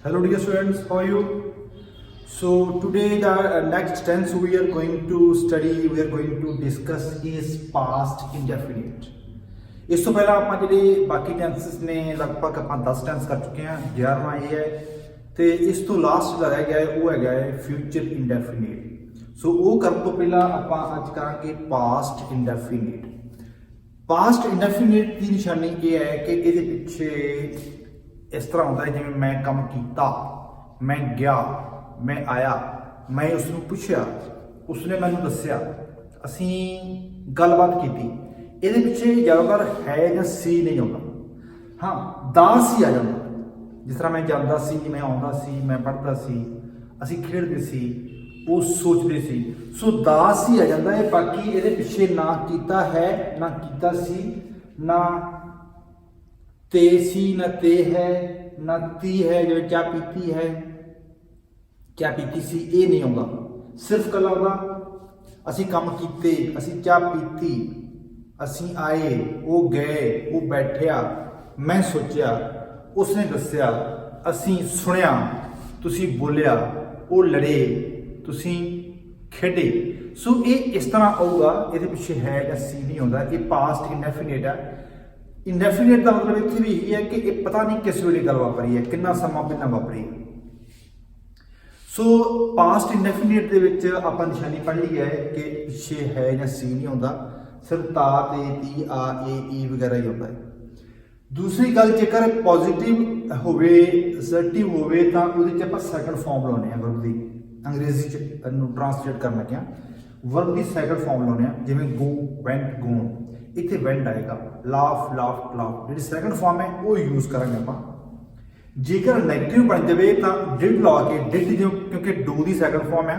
Hello dear students, how are you? So today the next tense we are going to study, we are going to discuss is past indefinite. ਇਸ ਤੋਂ ਪਹਿਲਾਂ ਆਪਾਂ ਜਿਹੜੇ ਬਾਕੀ ਟੈਂਸਸ ਨੇ ਲਗਭਗ ਆਪਾਂ 10 ਟੈਂਸ ਕਰ ਚੁੱਕੇ ਹਾਂ। 11ਵਾਂ ਇਹ ਹੈ ਤੇ ਇਸ ਤੋਂ ਲਾਸਟ ਜਿਹੜਾ ਰਹਿ ਗਿਆ ਹੈ ਉਹ ਹੈਗਾ ਹੈ ਫਿਊਚਰ ਇੰਡੈਫੀਨਿਟ। ਸੋ ਉਹ ਕਰਨ ਤੋਂ ਪਹਿਲਾਂ ਆਪਾਂ ਅੱਜ ਕਰਾਂਗੇ ਪਾਸਟ ਇੰਡੈਫੀਨਿਟ। ਪਾਸਟ ਇੰਡੈਫੀਨਿਟ ਦੀ ਨਿਸ਼ਾਨੀ ਇਹ ਹੈ ਕਿ ਇਹਦੇ ਪਿੱਛੇ इस तरह होता है जिवें मैं काम किया, मैं गया, मैं आया, मैं उसनूं पुछया, उसने मैनूं दस्सिया, असीं गलबात की। इहदे पिछे ज़्यादातर है जां सी नहीं आउंदा। हाँ, दा सी आ जांदा। जिस तरह मैं जांदा सी, मैं आउंदा सी, मैं पढ़दा सी, असीं खेडदे सी, वो सोचदे सी। सो दा सी आ जांदा है। बाकी इहदे पिछे ना कीता है, ना कीता सी, ना ते सी, न ते है, न ती है, जो क्या पीती है, क्या पीती सी, ये नहीं आउंदा। सिर्फ कल आउंदा असीं काम कीते, असीं चाह पीती, असीं आए, वो गए, वो बैठिया, मैं सोचिया, उसने दस्सिया, असीं सुनिया, तुसीं बोलिया, वो लड़े, तुसीं खेडे। सो ये इस तरह आऊगा। ये पिछे है या सी नहीं आउंदा। ये पास्ट इंडेफिनिट है। इंडेफिनेट का मतलब इत्थे भी यही है कि ये पता नहीं किस वेले गल वापरी है, कितना समा पहला वापरी है। सो पास्ट इंडेफिनेट दे विच आपां निशानी पढ़ ली है कि पिछे है या सी नहीं होंदा, सिर्फ ता ते ती आ ए ई वगैरह ही होता है। दूसरी गल जेकर पॉजिटिव होवे, असर्टिव होवे तां उहदे च आपां सैकंड फॉर्म लाउने आ वर्ब दी। अंग्रेजी च ट्रांसलेट करन लगे वर्ब दी सैकंड फॉर्म लाउने आ। जिवें गो, वेंट, गोन, इतने वेंट आएगा, लाफ, लाफ्ट, लाफ्ट। जी सैकंड फॉर्म है वो यूज करेंगे आप। जेकर नैगेटिव बन जाए तो डिड ला के, डिड जो क्योंकि डू की सैकंड फॉर्म है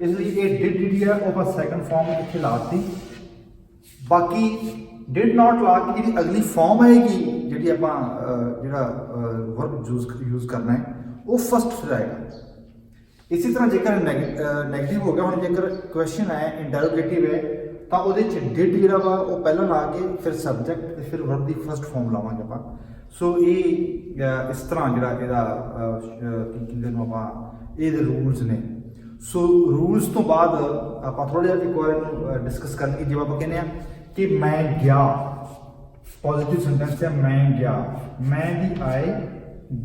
इसलिए ये डिड जी है वो बस सैकंड फॉर्म इतने लाती। बाकी डिड नॉट ला के जी अगली फॉर्म आएगी जी आप वर्ब यूज करना है वो फर्स्ट फिर आएगा। इसी तरह जेकर नैगेटिव हो गया, हम जेकर क्वेश्चन है इंटरोगेटिव है तो वो डिड जोड़ा वा वो पहला ला के फिर सबजैक्ट फिर वर्ब की फर्स्ट फॉर्म लावांगे आप। सो ये इस तरह जोड़ा ये रूल्स ने। सो रूल्स तो बाद आप थोड़ा जिहा एक बार डिस्कस करके जब आप कहने कि मैं गया, पॉजिटिव सेंटेंस है मैं गया, मैं दी आए,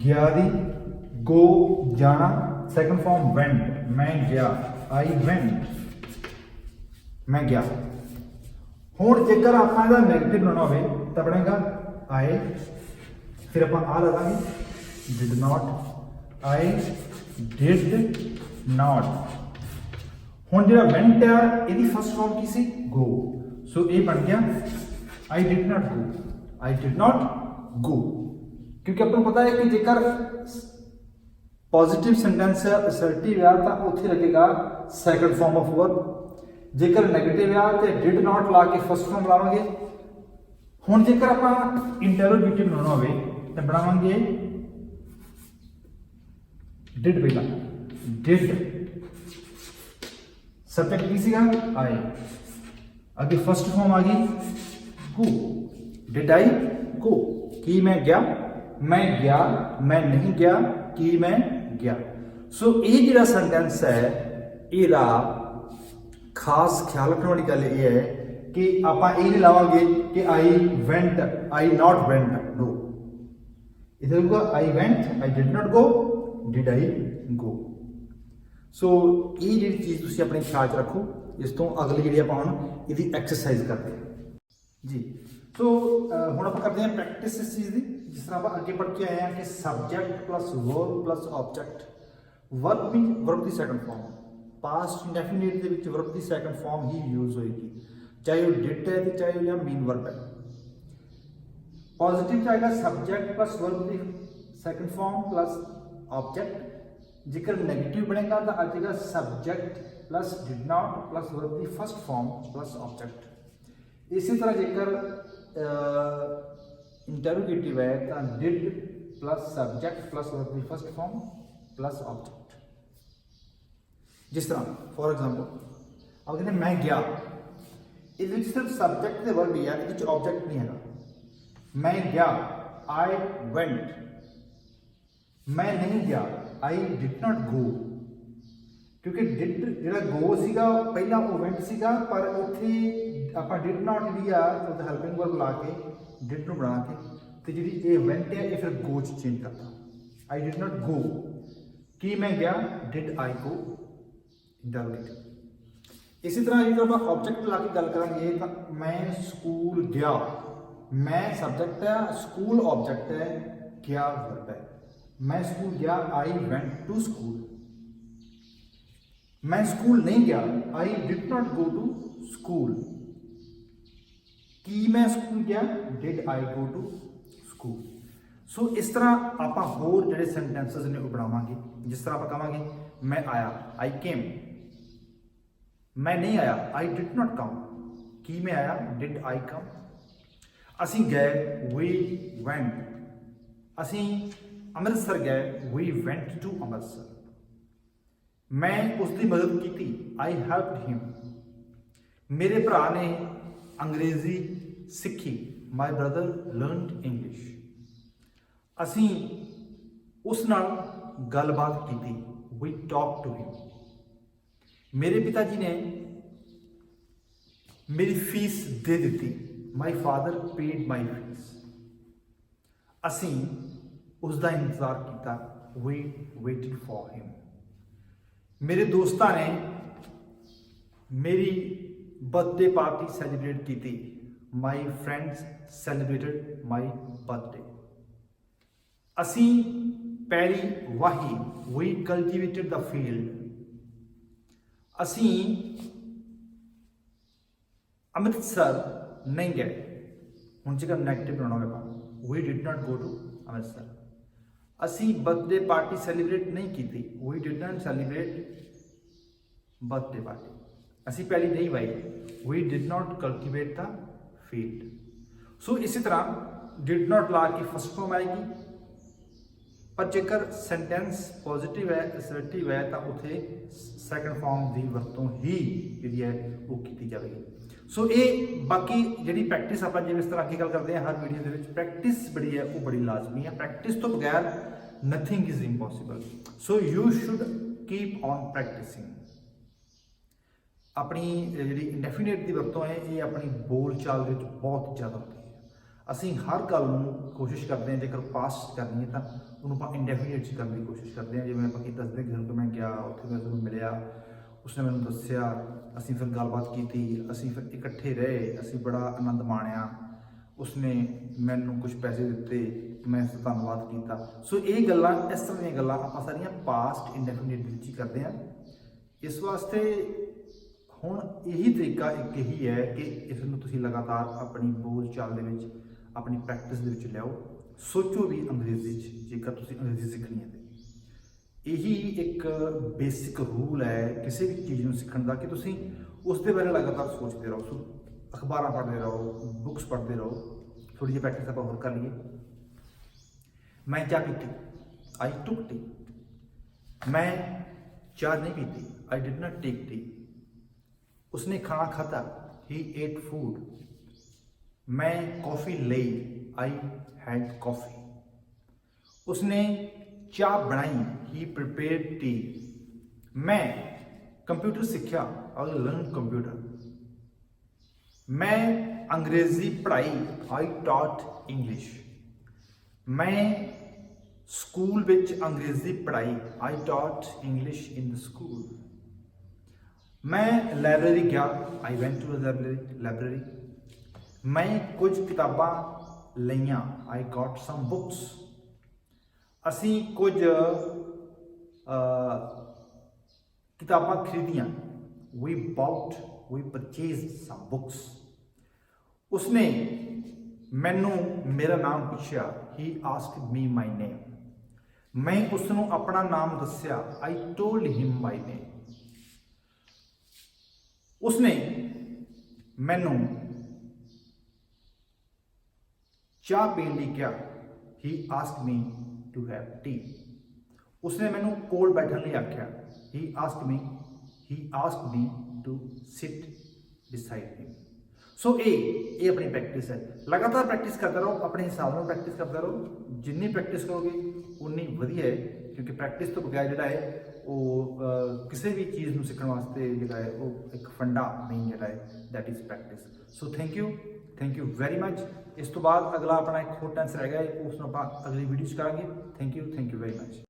गया दी गो जाना, सैकंड फॉर्म वेंट, मैं गया, आई वेंट, मैं गया। हुण जेकर आपां इहदा नैगेटिव बनाना होवे तां बनेगा आए, फिर आपां आ लगांगे did not, I did not. हुण जिहड़ा वेंट है इहदी फर्स्ट फॉर्म की सी गो। सो ये बन गया I did not go, I did not गो। क्योंकि आपां नूं पता है कि जेकर पॉजिटिव सेंटेंस है असर्टिव है तो उत्थे लगेगा सैकंड फॉर्म ऑफ वर्ब। जेकर नैगेटिव आ तो डिड नॉट ला के फर्स्ट फॉर्म लावांगे। हुण जेकर आपां इंटरोगेटिव बनाना होवे तो बनावांगे डिड पहला, डिड सब्जेक्ट की सीगा आए, आगे फर्स्ट फॉर्म आ गई गो, डिड आई गो, कि मैं गया, मैं गया, मैं नहीं गया, कि मैं गया। सो ये जिहड़ा सेंटेंस है इहदा खास ख्याल रखने वाली गल ये है कि आप ये नहीं लावांगे कि I went, I not went, no. इधर होगा I went, I did not go, did I go. So ये जी चीज़ तुसीं अपने ख्याल च रखो। इस तो अगली जी आप हम इसकी एक्सरसाइज करते हैं जी। सो हुण आप करते हैं प्रैक्टिस इस चीज़ की। जिस तरह आप अगे पढ़ के आए हैं कि subject plus verb plus object, verb भी वर्ब की सैकंड फॉर्म, पास्ट इंडेफिनिट दे विच वर्ब की सैकंड फॉर्म ही यूज होएगी, चाहे वो डिड है तो चाहे वो मीन वर्ब है। पॉजिटिव आएगा सब्जेक्ट प्लस वर्ब की सैकंड फॉर्म प्लस ऑब्जेक्ट। जेकर नेगेटिव बनेगा तो आ जाएगा subject plus did not plus verb की फर्स्ट फॉर्म प्लस ऑब्जेक्ट। इसी तरह जेकर इंटरोगेटिव है तो did plus subject plus verb की फर्स्ट फॉर्म प्लस ऑब्जेक्ट। जिस तरह फॉर एग्जाम्पल अब कहते मैं गया, ये सिर्फ सब्जेक्ट के वर्ब ही है, ये ऑब्जेक्ट नहीं है। मैं गया, आई वेंट, मैं नहीं गया, आई डिड नॉट गो, क्योंकि डिड ਜਿਹੜਾ ਗੋ ਸੀਗਾ ਪਹਿਲਾ ਇਵੈਂਟ ਸੀਗਾ, ਪਰ ਉੱਥੇ ਆਪਾਂ ਡਿਡ ਨਾਟ ਜਿਹੜੀ ਆ ਉਹਦਾ ਹੈਲਪਿੰਗ ਵਰਬ ਲਾ ਕੇ ਡਿਡ ਨੂੰ ਬਣਾ ਕੇ ਤੇ ਜਿਹੜੀ ਇਹ ਇਵੈਂਟ ਹੈ ਇਹ ਫਿਰ ਗੋ ਚ ਚੇਂਜ ਕਰਤਾ। ਆਈ ਡਿਡ ਨਾਟ ਗੋ, ਕੀ ਮੈਂ ਗਿਆ, ਡਿਡ ਆਈ ਗੋ, ਇੰਟਰੋਗੇਟਿਵ। ਇਸੇ ਤਰ੍ਹਾਂ ਜਦੋਂ ਆਪਾਂ ਆਬਜੈਕਟ ਲਾ ਕੇ ਗੱਲ ਕਰਾਂਗੇ ਤਾਂ ਮੈਂ ਸਕੂਲ ਗਿਆ, ਮੈਂ ਸਬਜੈਕਟ ਹੈ, ਸਕੂਲ ਆਬਜੈਕਟ ਹੈ, ਗਿਆ ਵਰਬ ਹੈ। मैं स्कूल गया, आई वेंट टू स्कूल। मैं स्कूल नहीं गया, I did not go to school. कि मैं स्कूल गया, did I go to school. So इस तरह आप होर जिहड़े सेंटेंसेस ने बनावांगे, जिस तरह आप कहांगे मैं आया, आई केम। मैं नहीं आया, आई डिड नॉट कम। कि मैं आया, डिड आई कम। असीं गए, वी वेंट। असीं अमृतसर गए, वी वेंट टू अमृतसर। मैं उसकी मदद की, आई हेल्प्ड हिम। मेरे भरा ने अंग्रेजी सीखी, माई ब्रदर लर्नड इंग्लिश। असी उस नाल गलबात की, वी टॉक टू हिम। मेरे पिताजी ने मेरी fees they the, my father paid my fees. असी उसका इंतजार किया, वी वेटिड फॉर हिम। मेरे दोस्तों ने मेरी बर्थडे पार्टी सैलीब्रेट की थी, माई फ्रेंड्स सैलीब्रेटेड माई बर्थडे। असी पैली वाही, वी कल्टिवेटेड द फील्ड। असी अमृतसर नहीं गए, हुण जेकर नैगेटिव बनाना होगा, we did not go to Amritsar. असी बर्थडे पार्टी सैलीब्रेट नहीं की थी, we did not celebrate birthday party. असी पहली नहीं वाई, we did not cultivate the field. So इसी तरह डिड नॉट ला के फर्स्ट फॉर्म आएगी, पर जेकर सेंटेंस पॉजिटिव है, असर्टिव है, तो उत्थे सैकंड फॉर्म की वरतों ही जिहड़ी है वो की जाएगी। सो ये बाकी जी प्रैक्टिस आप जिस तरह की गल करते हैं हर वीडियो के प्रैक्टिस बड़ी है वो बड़ी लाजमी है। प्रैक्टिस तो बगैर nothing is impossible. So you should keep on practising. अपनी जी इंडेफिनेट की वरतों है ये अपनी बोल चाल के बहुत ज़्यादा होती है। असी हर गल कोशिश करते हैं जेकर पास्ट करनी है तो उन्होंने इंडेफिनेट च करने की कोशिश करते हैं। जिवें आपां दसदे कि मैं गया, उत्थे मैं उसनूं मिलिया, उसने मैंने दसिया, असी फिर गलबात की, असी फिर इकट्ठे रहे, असी बड़ा आनंद माणिया, उसने मैनू कुछ पैसे दिते, मैं उसका धन्नवाद किया। सो ये गल्लां, इस तरह दी गल्लां आपां सारियां पास्ट इंडेफिनेट विच ही करते हैं। इस वास्ते हुण यही तरीका एक यही है कि इसनूं तुसीं लगातार अपनी बोल चाल दे विच, अपनी प्रैक्टिस दे विच लिआओ। सोचो भी अंग्रेजी जेकर तुसीं अंग्रेजी सीखनी है। यही एक बेसिक रूल है किसी भी चीज़ को सीखने का कि तुसीं उसके बारे लगातार सोचते रहो, अखबार पढ़ते रहो, बुक्स पढ़ते रहो। थोड़ी जी प्रैक्टिस आप होर कर लिए। मैं चाह पीती, आई टुक टी। मैं चाह नहीं पीती, I did not take tea. उसने खाना खाता, ही एट फूड। मैं कॉफ़ी लई, आई हैड कॉफ़ी। उसने चाह बनाई, ही प्रिपेयर्ड टी। मैं कंप्यूटर सीखा, आई लर्न कंप्यूटर। मैं अंग्रेजी पढ़ाई, आई टॉट इंग्लिश। मैं स्कूल विच अंग्रेजी पढ़ाई, I taught English in the school. मैं लाइब्रेरी गया, I went to the library. मैं कुछ किताबां लईयां, आई गॉट सम बुक्स। असी कुछ किताबां खरीदियां, we bought, we purchase some books. उसने मैनू मेरा नाम पूछा, ही आस्क्ड मी माई नेम। मैं उसनों अपना नाम दस्या, I told him my name. उसने मैनू चाह पीने लई कहा, he asked me to have tea. उसने मैनू कोल बैठने लई आख्या, he asked me to sit beside him. So ये अपनी प्रैक्टिस है। लगातार प्रैक्टिस करते रहो, अपने हिसाब से प्रैक्टिस करते रहो। जिन्नी प्रैक्टिस करोगे उन्नी वधिया है क्योंकि प्रैक्टिस तो बगैर जिहड़ा है वो किसी भी चीज़ ਨੂੰ ਸਿੱਖਣ ਵਾਸਤੇ ਜਿਹੜਾ ਹੈ ਉਹ ਇੱਕ ਫੰਡਾ ਮੇਨ ਜਿਹੜਾ ਹੈ that is practice. So thank you very much. ਇਸ ਤੋਂ ਬਾਅਦ ਅਗਲਾ ਆਪਣਾ ਇੱਕ ਹੋਰ ਟੈਂਸ ਰਹਿ ਗਿਆ, ਉਸ ਨੂੰ ਆਪਾਂ ਅਗਲੀ ਵੀਡੀਓ 'ਚ ਕਰਾਂਗੇ। Thank you very much.